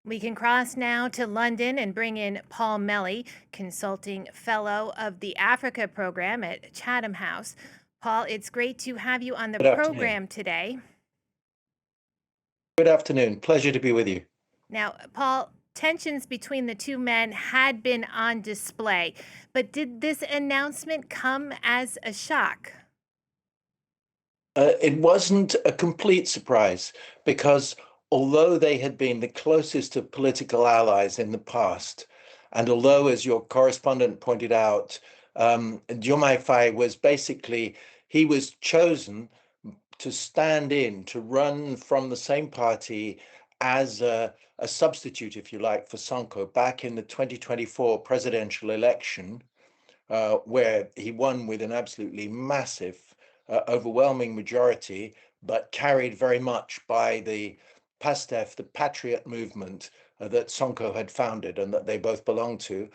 We can cross now to London and bring in Paul Melly, Consulting Fellow of the Africa Program at Chatham House. Paul, it's great to have you on the Good afternoon. program today. Good afternoon. Pleasure to be with you. Now, Paul, tensions between the two men had been on display, but did this announcement come as a shock? It wasn't a complete surprise because although they had been the closest of political allies in the past, and although, as your correspondent pointed out, Diomaye Faye was basically, he was chosen to stand in, to run from the same party as a substitute, if you like, for Sonko back in the 2024 presidential election, where he won with an absolutely massive, overwhelming majority, but carried very much by the PASTEF, the patriot movement that Sonko had founded and that they both belonged to.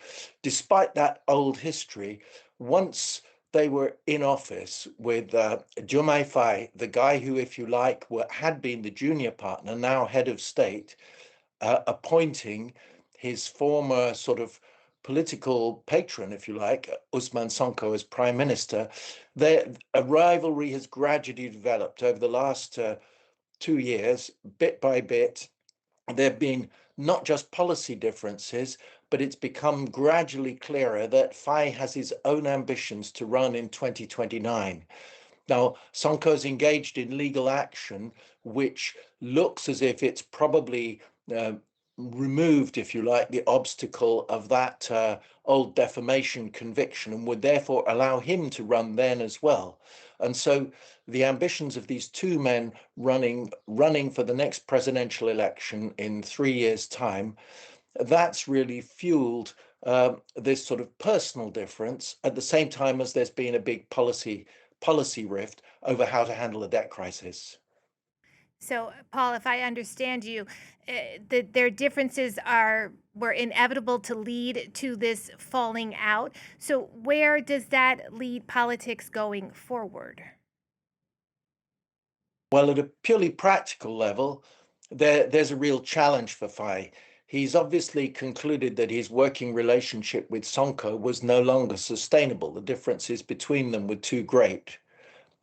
Despite that old history, once they were in office with Diomaye Faye, the guy who, if you like, had been the junior partner, now head of state, appointing his former sort of political patron, if you like, Usman Sonko as prime minister, a rivalry has gradually developed over the last 2 years, bit by bit. There have been not just policy differences, but it's become gradually clearer that Faye has his own ambitions to run in 2029. Now, Sonko's engaged in legal action, which looks as if it's probably uh, removed, if you like, the obstacle of that old defamation conviction and would therefore allow him to run then as well. And so the ambitions of these two men running for the next presidential election in 3 years' time, that's really fueled this sort of personal difference at the same time as there's been a big policy rift over how to handle a debt crisis. So, Paul, if I understand you, their differences were inevitable to lead to this falling out. So, where does that lead politics going forward? Well, at a purely practical level, there's a real challenge for Faye. He's obviously concluded that his working relationship with Sonko was no longer sustainable. The differences between them were too great,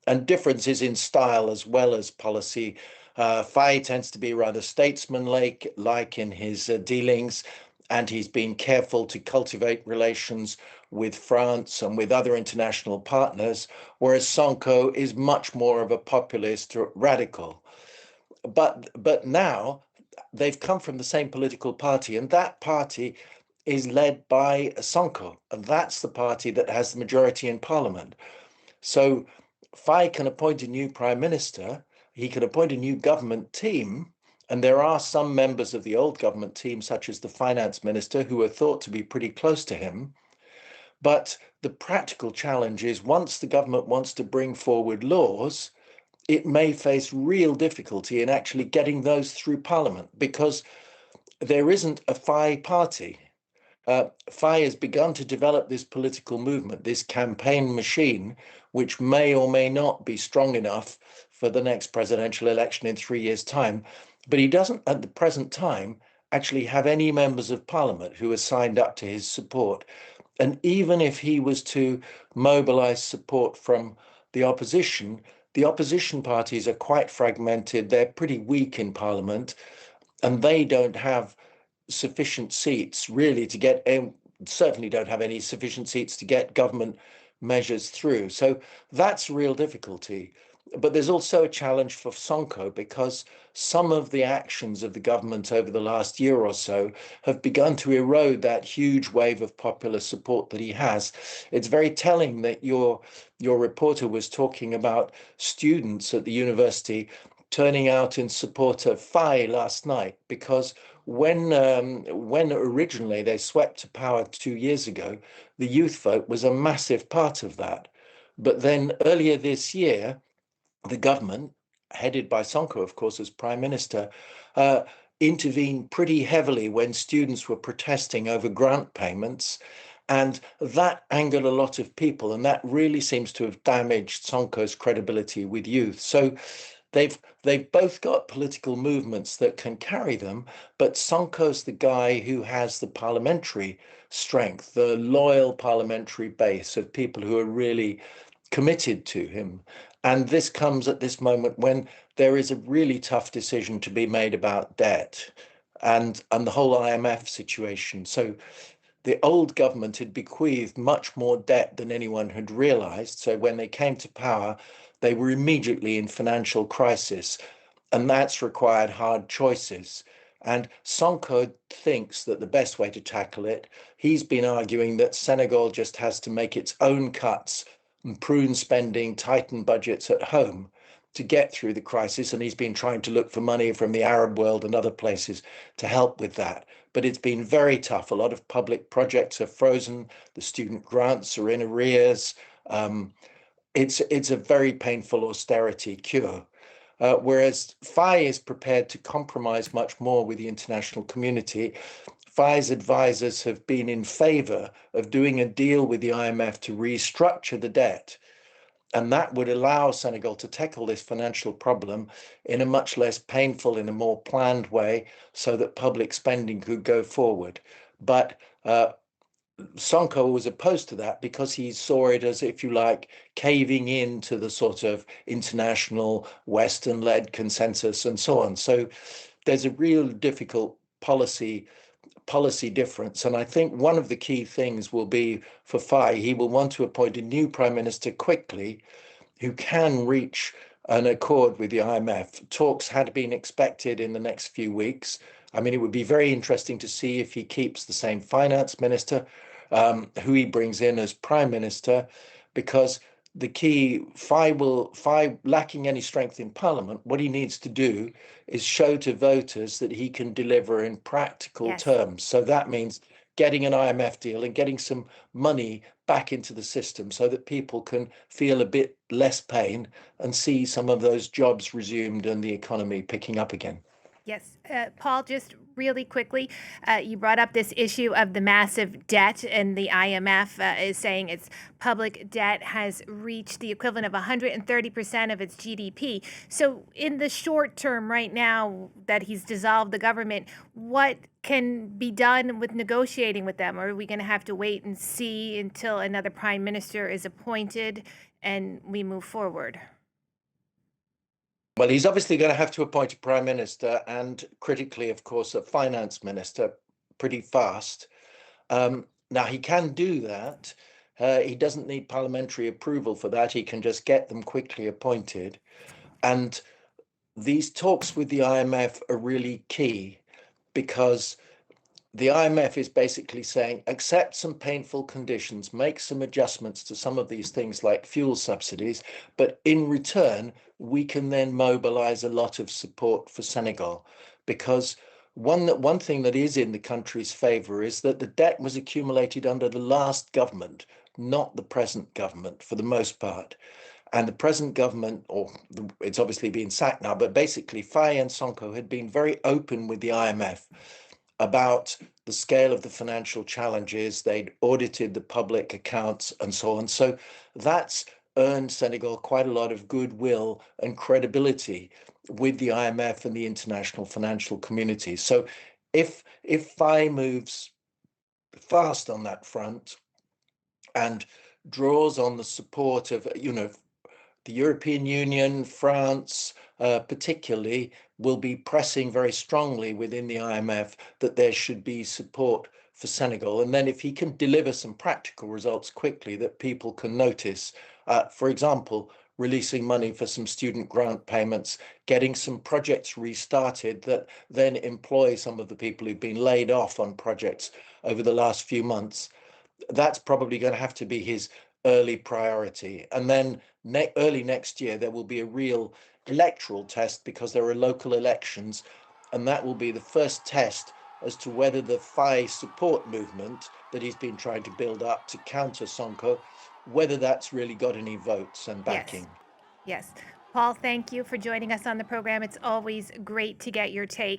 and differences in style as well as policy. Faye tends to be rather statesmanlike like in his dealings, and he's been careful to cultivate relations with France and with other international partners, whereas Sonko is much more of a populist radical. But now they've come from the same political party, and that party is led by Sonko, and that's the party that has the majority in parliament. So Faye can appoint a new prime minister, he can appoint a new government team, and there are some members of the old government team, such as the finance minister, who are thought to be pretty close to him. But the practical challenge is once the government wants to bring forward laws, it may face real difficulty in actually getting those through parliament because there isn't a Faye party. Faye has begun to develop this political movement, this campaign machine, which may or may not be strong enough for the next presidential election in 3 years' time. But he doesn't, at the present time, actually have any members of parliament who are signed up to his support. And even if he was to mobilize support from the opposition parties are quite fragmented. They're pretty weak in parliament, and they don't have sufficient seats really to get, certainly don't have any sufficient seats to get government measures through. So that's a real difficulty. But there's also a challenge for Sonko because some of the actions of the government over the last year or so have begun to erode that huge wave of popular support that he has. It's very telling that your reporter was talking about students at the university turning out in support of Faye last night because when originally they swept to power 2 years ago, the youth vote was a massive part of that. But then earlier this year, the government, headed by Sonko, of course, as prime minister, uh, intervened pretty heavily when students were protesting over grant payments. And that angered a lot of people. And that really seems to have damaged Sonko's credibility with youth. So they've both got political movements that can carry them, but Sonko's the guy who has the parliamentary strength, the loyal parliamentary base of people who are really committed to him. And this comes at this moment when there is a really tough decision to be made about debt and the whole IMF situation. So the old government had bequeathed much more debt than anyone had realized. So when they came to power, they were immediately in financial crisis, and that's required hard choices. And Sonko thinks that the best way to tackle it, he's been arguing that Senegal just has to make its own cuts and prune spending, tighten budgets at home to get through the crisis. And he's been trying to look for money from the Arab world and other places to help with that. But it's been very tough. A lot of public projects are frozen. The student grants are in arrears. Um, it's a very painful austerity cure. Whereas Faye is prepared to compromise much more with the international community. Faye's advisors have been in favor of doing a deal with the IMF to restructure the debt. And that would allow Senegal to tackle this financial problem in a much less painful, in a more planned way, so that public spending could go forward. But Sonko was opposed to that because he saw it as, if you like, caving into the sort of international Western-led consensus and so on. So there's a real difficult policy difference. And I think one of the key things will be for Faye, he will want to appoint a new prime minister quickly who can reach an accord with the IMF. Talks had been expected in the next few weeks. I mean, it would be very interesting to see if he keeps the same finance minister, who he brings in as prime minister, because the key, Faye lacking any strength in parliament, what he needs to do is show to voters that he can deliver in practical Yes. terms. So that means getting an IMF deal and getting some money back into the system so that people can feel a bit less pain and see some of those jobs resumed and the economy picking up again. Yes. Paul, just really quickly, you brought up this issue of the massive debt, and the IMF is saying its public debt has reached the equivalent of 130% of its GDP. So, in the short term, right now that he's dissolved the government, what can be done with negotiating with them? Or are we going to have to wait and see until another prime minister is appointed and we move forward? Well, he's obviously going to have to appoint a prime minister and, critically, of course, a finance minister pretty fast. Now, he can do that. He doesn't need parliamentary approval for that. He can just get them quickly appointed. And these talks with the IMF are really key because the IMF is basically saying accept some painful conditions, make some adjustments to some of these things like fuel subsidies, but in return, we can then mobilize a lot of support for Senegal. Because one thing that is in the country's favor is that the debt was accumulated under the last government, not the present government for the most part. And the present government, it's obviously been sacked now, but basically Faye and Sonko had been very open with the IMF about the scale of the financial challenges. They'd audited the public accounts and so on. So that's earned Senegal quite a lot of goodwill and credibility with the IMF and the international financial community. So if Faye moves fast on that front and draws on the support of, the European Union, France, particularly, will be pressing very strongly within the IMF that there should be support for Senegal. And then if he can deliver some practical results quickly that people can notice, for example, releasing money for some student grant payments, getting some projects restarted that then employ some of the people who've been laid off on projects over the last few months, that's probably going to have to be his early priority. And then early next year, there will be a real electoral test because there are local elections. And that will be the first test as to whether the Faye support movement that he's been trying to build up to counter Sonko, whether that's really got any votes and Yes. backing. Yes. Paul, thank you for joining us on the program. It's always great to get your take.